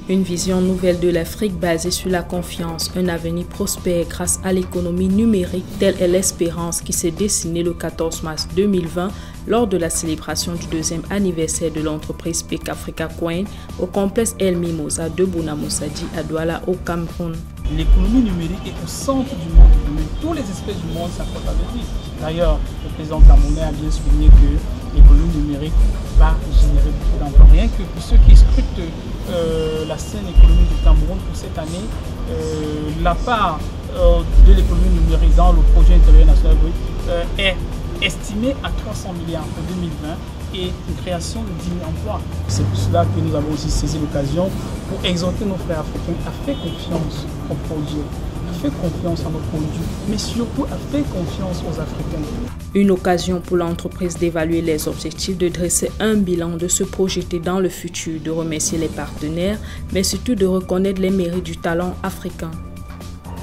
Une vision nouvelle de l'Afrique basée sur la confiance, un avenir prospère grâce à l'économie numérique, telle est l'espérance qui s'est dessinée le 14 mars 2020 lors de la célébration du 2e anniversaire de l'entreprise Peak Africa Coin au complexe El Mimosa de Bonamoussadi à Douala au Cameroun. L'économie numérique est au centre du monde. Tous les espèces du monde s'accordent avec lui. D'ailleurs, le président camerounais a bien souligné que l'économie numérique va générer beaucoup d'emplois. Rien que pour ceux qui scrutent la scène économique du Cameroun pour cette année, la part de l'économie numérique dans le projet intérieur national brut est estimée à 300 milliards pour 2020 et une création de 10 000 emplois. C'est pour cela que nous avons aussi saisi l'occasion pour exhorter nos frères africains à faire confiance aux produits, à faire confiance à nos produits, mais surtout à faire confiance aux Africains. Une occasion pour l'entreprise d'évaluer les objectifs, de dresser un bilan, de se projeter dans le futur, de remercier les partenaires, mais surtout de reconnaître les mérites du talent africain.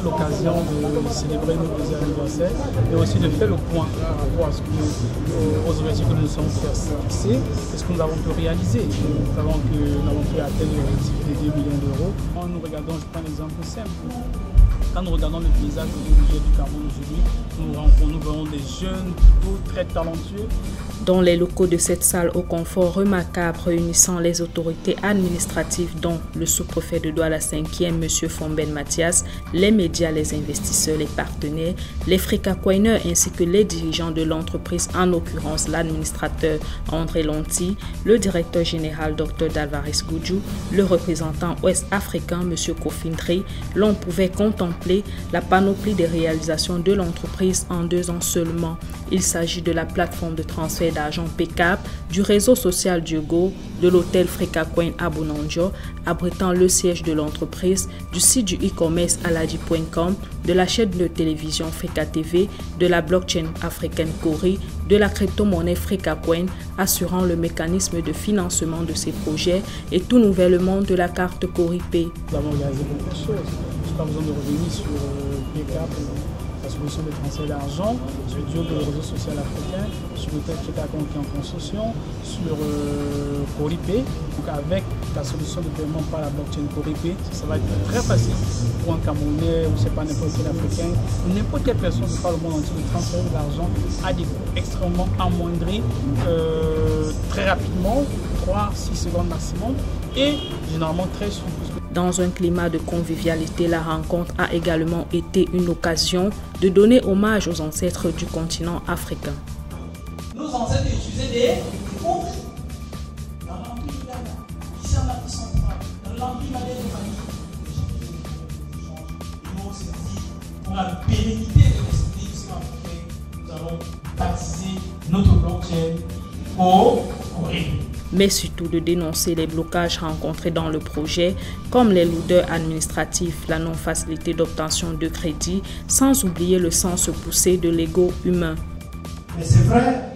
L'occasion de célébrer notre 2e anniversaire et aussi de faire le point par rapport aux objectifs que nous nous sommes fixés et ce que nous avons pu réaliser. Nous savons que nous avons pu atteindre l'objectif des 2 millions d'euros. Quand nous regardons, je prends un exemple simple. Quand nous regardons le paysage du Cameroun aujourd'hui, nous voyons des jeunes très talentueux. Dans les locaux de cette salle au confort remarquable réunissant les autorités administratives dont le sous-préfet de Douala 5e, M. Fomben Mathias, les médias, les investisseurs, les partenaires, les Frikacoineurs ainsi que les dirigeants de l'entreprise, en l'occurrence l'administrateur André Lonti, le directeur général Dr Dalvaris Goudjou, le représentant ouest-africain M. Kofindri, l'on pouvait contempler la panoplie des réalisations de l'entreprise en 2 ans seulement. Il s'agit de la plateforme de transfert d'argent PECAP, du réseau social Diogo, de l'hôtel Frikacoin à Bonanjo, abritant le siège de l'entreprise, du site du e-commerce aladi.com, de la chaîne de télévision Frika TV, de la blockchain africaine Cori, de la crypto-monnaie Frikacoin, assurant le mécanisme de financement de ces projets et tout nouvellement de la carte Cori Pay. Nous avons réalisé beaucoup de choses. Je n'ai pas besoin de revenir sur PECAP, la solution de transfert d'argent, sur Diogo, le réseau social africain, sur l'hôtel Frikacoin qui est en construction, sur Cori Pay. Donc avec la solution de paiement par la blockchain Cori Pay, ça va être très facile pour un Camerounais ou c'est pas n'importe quel Africain, n'importe quelle personne qui parle au monde entier de transférer de l'argent à des coûts extrêmement amoindris, très rapidement, 3-6 secondes maximum et généralement très souple. Dans un climat de convivialité, la rencontre a également été une occasion de donner hommage aux ancêtres du continent africain. Nos ancêtres utilisaient des fourches dans l'Empire Ghana, ici en Afrique centrale, dans l'Empire Malais de Mali. Nous on s'est dit, pour la pérennité de l'esprit africain, nous allons baptiser notre blockchain au Corée. Mais surtout de dénoncer les blocages rencontrés dans le projet, comme les lourdeurs administratives, la non-facilité d'obtention de crédit, sans oublier le sens poussé de l'ego humain. Mais c'est vrai,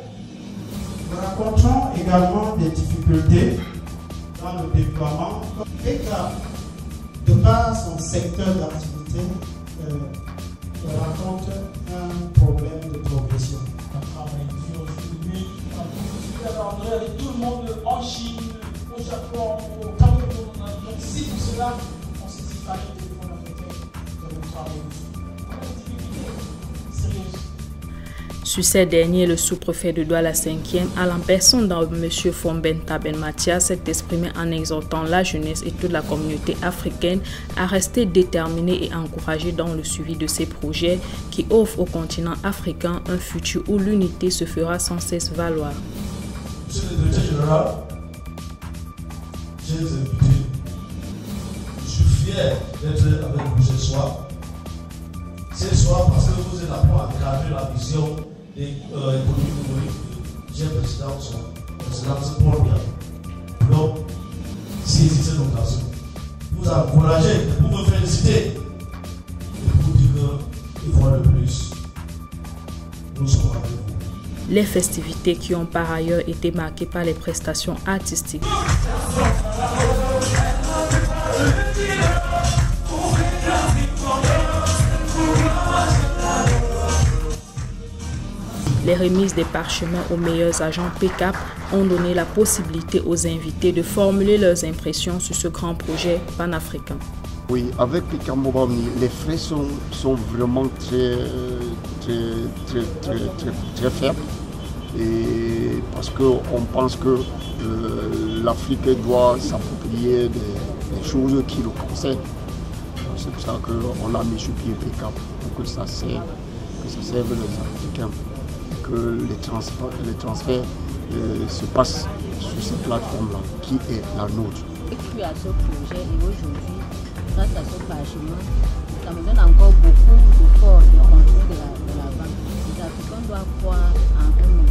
nous rencontrons également des difficultés dans le déploiement. PECAP, de par son secteur d'activité, rencontre un problème de progression. Avec tout le monde en Chine, au Japon, au Cameroun. Donc si pour cela, on s'est dit qu'il fallait que les fonds africains de travailler dessus. On a une difficulté sérieuse. Sur ces derniers, le sous-préfet de Douala 5e, à la personne de M. Fomben Taben Mathias, s'est exprimé en exhortant la jeunesse et toute la communauté africaine à rester déterminée et encouragée dans le suivi de ces projets qui offrent au continent africain un futur où l'unité se fera sans cesse valoir. Monsieur le directeur général, chers invités, je suis fier d'être avec vous ce soir. Ce soir parce que vous êtes appelés à graver la vision de l'économie numérique du président son excellence Paul Biya. Donc, saisissez cette occasion. Vous encourager, pour me féliciter et pour vous dire qu'il faut le plus. Nous sommes avec vous. Les festivités qui ont par ailleurs été marquées par les prestations artistiques. les remises des parchemins aux meilleurs agents PECAP ont donné la possibilité aux invités de formuler leurs impressions sur ce grand projet panafricain. Oui, avec PECAP Mobamni, les frais sont vraiment très faibles. Et parce qu'on pense que l'Afrique doit s'approprier des choses qui le concernent. C'est pour ça qu'on a mis sur pied PECAP pour que ça serve les Africains, que les transferts se passent sur cette plateforme-là, qui est la nôtre. J'ai cru à ce projet et aujourd'hui, grâce à ce parchemin, ça me donne encore beaucoup de force de continuer de l'avant. Les Africains doivent croire en eux-mêmes.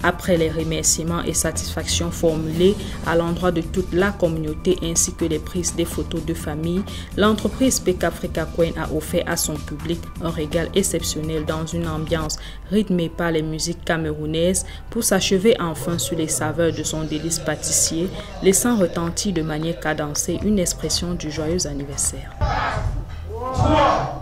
Après les remerciements et satisfactions formulées à l'endroit de toute la communauté ainsi que les prises des photos de famille, l'entreprise PECAP Africacoin a offert à son public un régal exceptionnel dans une ambiance rythmée par les musiques camerounaises pour s'achever enfin sur les saveurs de son délice pâtissier, laissant retentir de manière cadencée une expression du joyeux anniversaire. 3